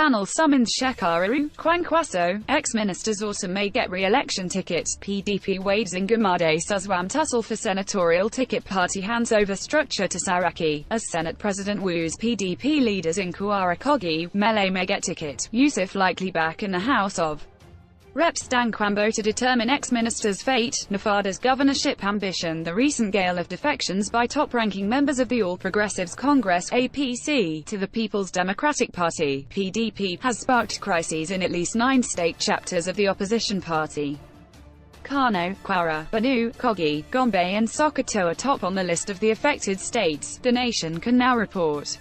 panel summons Shekaru Kwankwaso. Ex-ministers also may get re-election tickets. PDP wades in Gumade Suswam tussle for senatorial ticket. Party hands over structure to Saraki. As Senate President woos PDP leaders in Kwara Kogi, Mele may get ticket. Yusuf likely back in the House of Reps. Dankwambo to determine ex-minister's fate. Nafada's governorship ambition. The recent gale of defections by top-ranking members of the All Progressives Congress (APC) to the People's Democratic Party (PDP) has sparked crises in at least 9 state chapters of the opposition party. Kano, Kwara, Benue, Kogi, Gombe and Sokoto are top on the list of the affected states, The Nation can now report.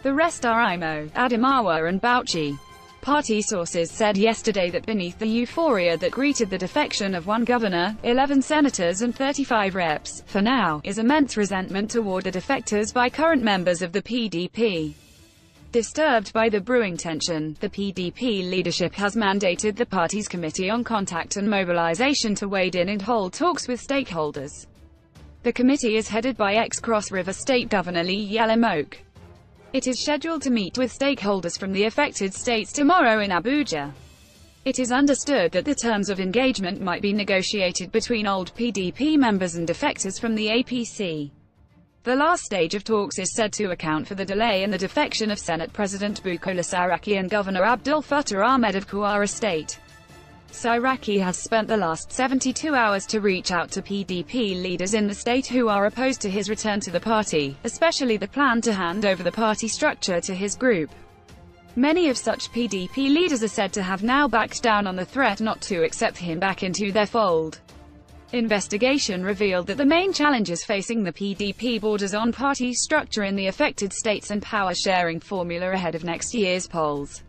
The rest are Imo, Adamawa and Bauchi. Party sources said yesterday that beneath the euphoria that greeted the defection of 1 governor, 11 senators and 35 reps, for now, is immense resentment toward the defectors by current members of the PDP. Disturbed by the brewing tension, the PDP leadership has mandated the party's Committee on Contact and Mobilization to wade in and hold talks with stakeholders. The committee is headed by ex-Cross River State Governor Lee Yelamoke. It is scheduled to meet with stakeholders from the affected states tomorrow in Abuja. It is understood that the terms of engagement might be negotiated between old PDP members and defectors from the APC. The last stage of talks is said to account for the delay in the defection of Senate President Bukola Saraki and Governor Abdul Fattah Ahmed of Kwara State. Saraki has spent the last 72 hours to reach out to PDP leaders in the state who are opposed to his return to the party, especially the plan to hand over the party structure to his group. Many of such PDP leaders are said to have now backed down on the threat not to accept him back into their fold. Investigation revealed that the main challenges facing the PDP borders on party structure in the affected states and power-sharing formula ahead of next year's polls.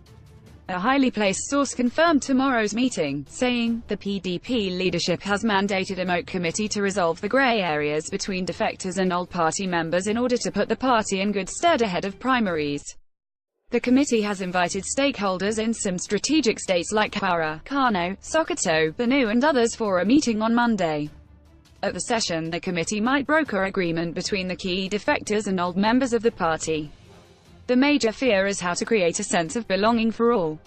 A highly placed source confirmed tomorrow's meeting, saying, the PDP leadership has mandated a MOC committee to resolve the grey areas between defectors and old party members in order to put the party in good stead ahead of primaries. The committee has invited stakeholders in some strategic states like Kwara, Kano, Sokoto, Benue and others for a meeting on Monday. At the session, the committee might broker agreement between the key defectors and old members of the party. The major fear is how to create a sense of belonging for all.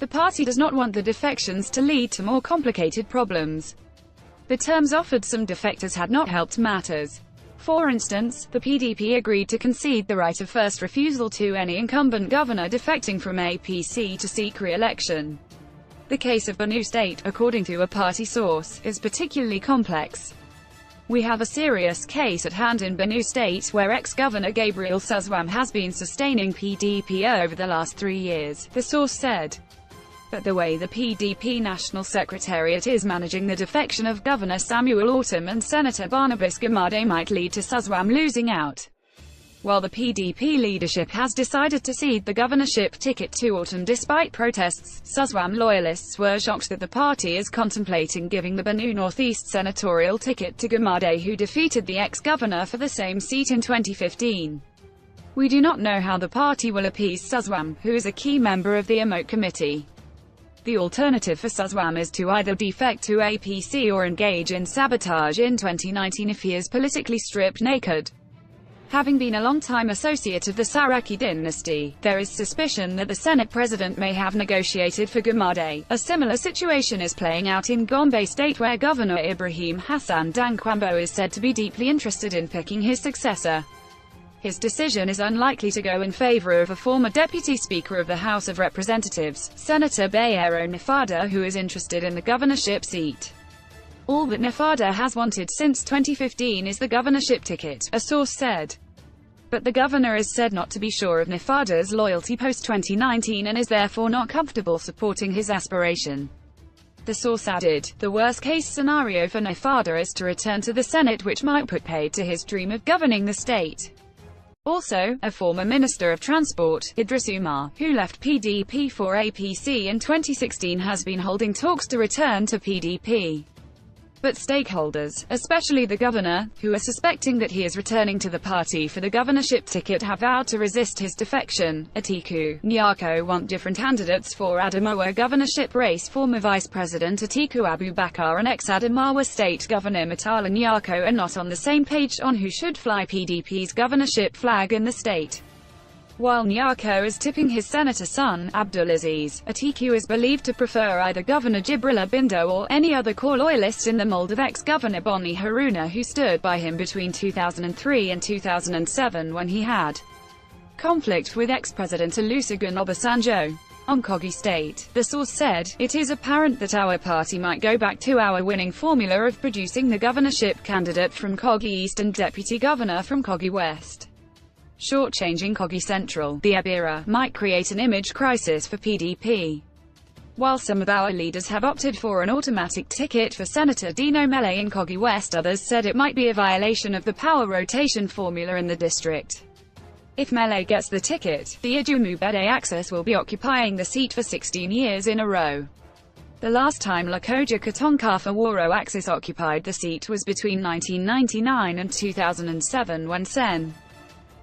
The party does not want the defections to lead to more complicated problems. The terms offered some defectors had not helped matters. For instance, the PDP agreed to concede the right of first refusal to any incumbent governor defecting from APC to seek re-election. The case of Benue State, according to a party source, is particularly complex. We have a serious case at hand in Benue State, where ex-Governor Gabriel Suswam has been sustaining PDP over the last 3 years, the source said. But the way the PDP National Secretariat is managing the defection of Governor Samuel Ortom and Senator Barnabas Gumade might lead to Suswam losing out. While the PDP leadership has decided to cede the governorship ticket to Ortom despite protests, Suswam loyalists were shocked that the party is contemplating giving the Benue Northeast senatorial ticket to Gumade, who defeated the ex-governor for the same seat in 2015. We do not know how the party will appease Suswam, who is a key member of the MOC committee. The alternative for Suswam is to either defect to APC or engage in sabotage in 2019 if he is politically stripped naked. Having been a long-time associate of the Saraki dynasty, there is suspicion that the Senate president may have negotiated for Gumade. A similar situation is playing out in Gombe State, where Governor Ibrahim Hassan Dankwambo is said to be deeply interested in picking his successor. His decision is unlikely to go in favor of a former Deputy Speaker of the House of Representatives, Senator Bayero Nafada, who is interested in the governorship seat. All that Nafada has wanted since 2015 is the governorship ticket, a source said. But the governor is said not to be sure of Nafada's loyalty post-2019 and is therefore not comfortable supporting his aspiration. The source added, the worst-case scenario for Nafada is to return to the Senate, which might put paid to his dream of governing the state. Also, a former Minister of Transport, Idris Umar, who left PDP for APC in 2016, has been holding talks to return to PDP. But stakeholders, especially the governor, who are suspecting that he is returning to the party for the governorship ticket, have vowed to resist his defection. Atiku, Nyako want different candidates for Adamawa governorship race. Former Vice President Atiku Abubakar and ex-Adamawa State Governor Murtala Nyako are not on the same page on who should fly PDP's governorship flag in the state. While Nyako is tipping his senator son, Abdulaziz Atiku is believed to prefer either Governor Jibrila Bindo or any other core loyalist in the mold of ex-Governor Boni Haruna, who stood by him between 2003 and 2007 when he had conflict with ex-President Olusegun Obasanjo. On Kogi State, the source said, "It is apparent that our party might go back to our winning formula of producing the governorship candidate from Kogi East and deputy governor from Kogi West. Shortchanging Kogi Central, the Ebira, might create an image crisis for PDP." While some of our leaders have opted for an automatic ticket for Senator Dino Melaye in Kogi West, others said it might be a violation of the power rotation formula in the district. If Melaye gets the ticket, the Idumubede axis will be occupying the seat for 16 years in a row. The last time Lokoja Katonkafa Woro axis occupied the seat was between 1999 and 2007 when Sen.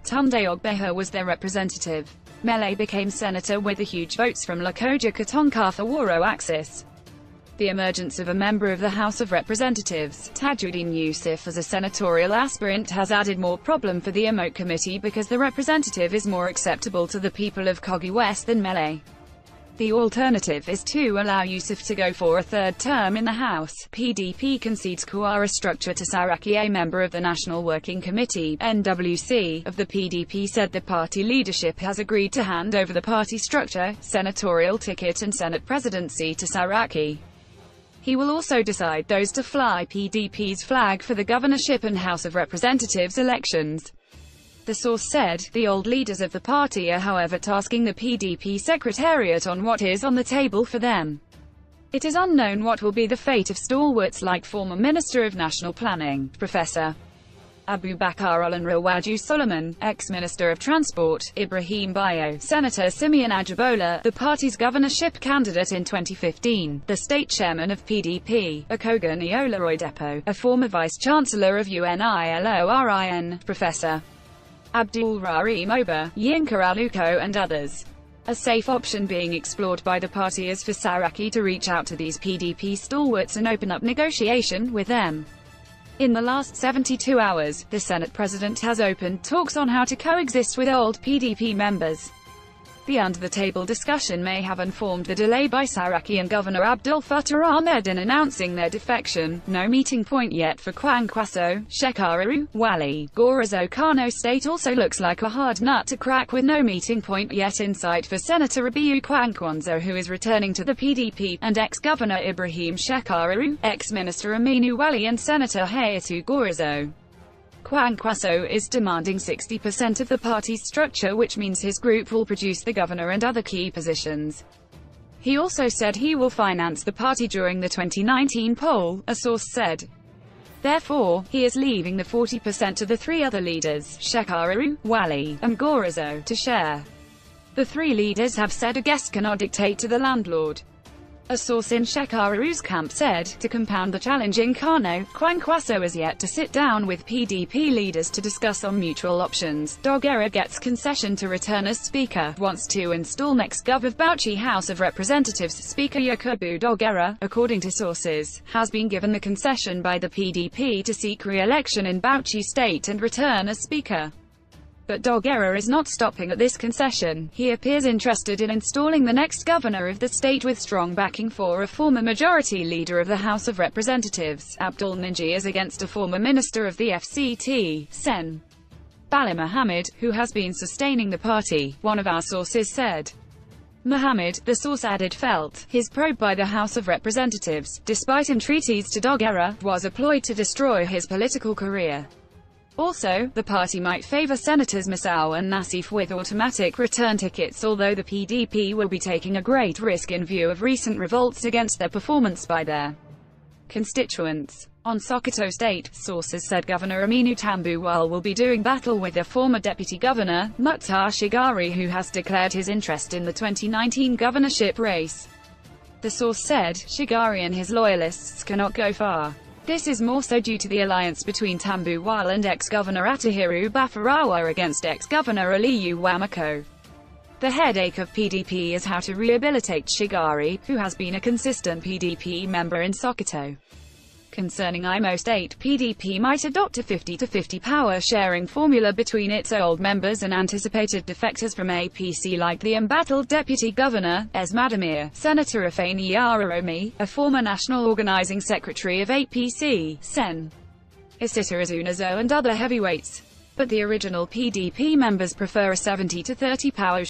Tunde Ogbeha was their representative. Melaye became senator with the huge votes from Lokoja Katonkafa Woro axis. The emergence of a member of the House of Representatives, Tajuddin Yusuf, as a senatorial aspirant has added more problem for the Emote Committee because the representative is more acceptable to the people of Kogi West than Melaye. The alternative is to allow Yusuf to go for a third term in the House. PDP concedes Kwara structure to Saraki. A member of the National Working Committee (NWC) of the PDP said the party leadership has agreed to hand over the party structure, senatorial ticket and Senate presidency to Saraki. He will also decide those to fly PDP's flag for the governorship and House of Representatives elections. The source said, the old leaders of the party are however tasking the PDP secretariat on what is on the table for them. It is unknown what will be the fate of stalwarts like former Minister of National Planning, Professor Abubakar Olanrewaju Solomon, ex-Minister of Transport, Ibrahim Bayo, Senator Simeon Ajibola, the party's governorship candidate in 2015, the state chairman of PDP, Akogani Oloroidepo, a former vice-chancellor of UNILORIN, Professor Abdul Rahim Oba, Yinka Aluko and others. A safe option being explored by the party is for Saraki to reach out to these PDP stalwarts and open up negotiation with them. In the last 72 hours, the Senate President has opened talks on how to coexist with old PDP members. The under-the-table discussion may have informed the delay by Saraki and Governor Abdul Fattah Ahmed in announcing their defection. No meeting point yet for Kwankwaso, Shekaru, Wali, Gorozo. Kano State also looks like a hard nut to crack with no meeting point yet in sight for Senator Rabiu Kwankwanso, who is returning to the PDP, and ex-Governor Ibrahim Shekaru, ex-Minister Aminu Wali and Senator Hayatu Gorozo. Kwankwaso is demanding 60% of the party's structure, which means his group will produce the governor and other key positions. He also said he will finance the party during the 2019 poll, a source said. Therefore, he is leaving the 40% to the three other leaders, Shekaru, Wali, and Gorozo, to share. The three leaders have said a guest cannot dictate to the landlord. A source in Shekaru's camp said, to compound the challenge in Kano, Kwankwaso is yet to sit down with PDP leaders to discuss on mutual options. Dogera gets concession to return as Speaker, wants to install next Gov of Bauchi House of Representatives Speaker Yakubu Dogera, according to sources, has been given the concession by the PDP to seek re-election in Bauchi State and return as Speaker. But Dogera is not stopping at this concession. He appears interested in installing the next governor of the state with strong backing for a former majority leader of the House of Representatives. Abdul Ninji is against a former minister of the FCT, Sen. Bala Mohammed, who has been sustaining the party, one of our sources said. Mohammed, the source added, felt his probe by the House of Representatives, despite entreaties to Dogera, was a ploy to destroy his political career. Also, the party might favor Senators Misau and Nassif with automatic return tickets, although the PDP will be taking a great risk in view of recent revolts against their performance by their constituents. On Sokoto State, sources said Governor Aminu Tambuwal will be doing battle with their former deputy governor, Mukhtar Shigari, who has declared his interest in the 2019 governorship race. The source said, Shigari and his loyalists cannot go far. This is more so due to the alliance between Tambuwal and ex-Governor Atahiru Bafarawa against ex-Governor Aliyu Wamako. The headache of PDP is how to rehabilitate Shigari, who has been a consistent PDP member in Sokoto. Concerning IMO State, PDP might adopt a 50-50 power-sharing formula between its old members and anticipated defectors from APC like the embattled Deputy Governor, Esmadamir, Senator Afeni Araromi, a former National Organizing Secretary of APC, Sen. Isita Azunazo and other heavyweights. But the original PDP members prefer a 70-30 power